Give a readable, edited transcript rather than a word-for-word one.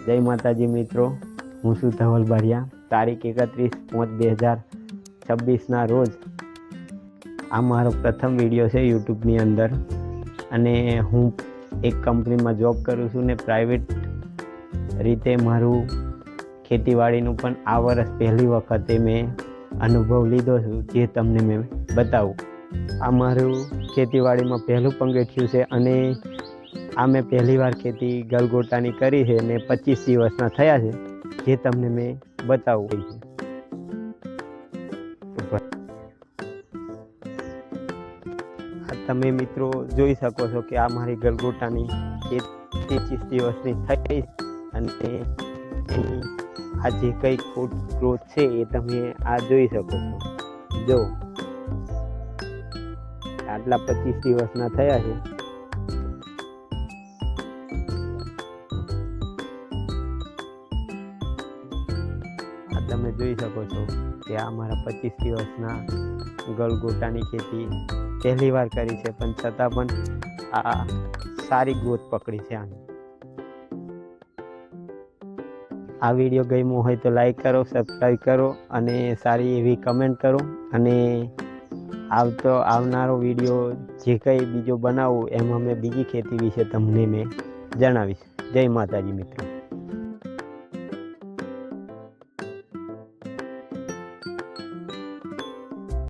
જય માતાજી મિત્રો, હું છું ધવલ બારિયા. તારીખ 31/5/2026ના રોજ આ મારો પ્રથમ વિડીયો છે યુટ્યુબની અંદર. અને હું એક કંપનીમાં જોબ કરું છું ને પ્રાઇવેટ રીતે મારું ખેતીવાડીનું પણ આ વર્ષ પહેલી વખતે મેં અનુભવ લીધો છું, જે તમને મેં બતાવું. આ મારું ખેતીવાડીમાં પહેલું પગથિયું છે અને આ મેં પહેલી વાર ખેતી ગલગોટાની કરી છે અને 25 દિવસના થયા છે, જે તમને મેં બતાવું છે. આ તમે મિત્રો જોઈ શકો છો કે આ મારી ગલગોટાની ખેતી 25 દિવસની થઈ અને આ જે કંઈ ફૂડ ગ્રોથ છે એ તમે આ જોઈ શકો છો. જો આટલા 25 દિવસના થયા છે. આ તમે જોઈ શકો છો કે આ મારા 25 દિવસના ગલગોટાની ખેતી પહેલી વાર કરી છે, પણ છતાં પણ આ સારી ગ્રોથ પકડી છે. આ વિડીયો ગમ્યો હોય તો લાઈક કરો, સબસ્ક્રાઈબ કરો અને સારી એવી કમેન્ટ કરો. અને આવનારો વિડીયો જે કંઈ બીજો બનાવું એમાં મેં બીજી ખેતી વિશે તમને મેં જણાવીશ. જય માતાજી મિત્રો.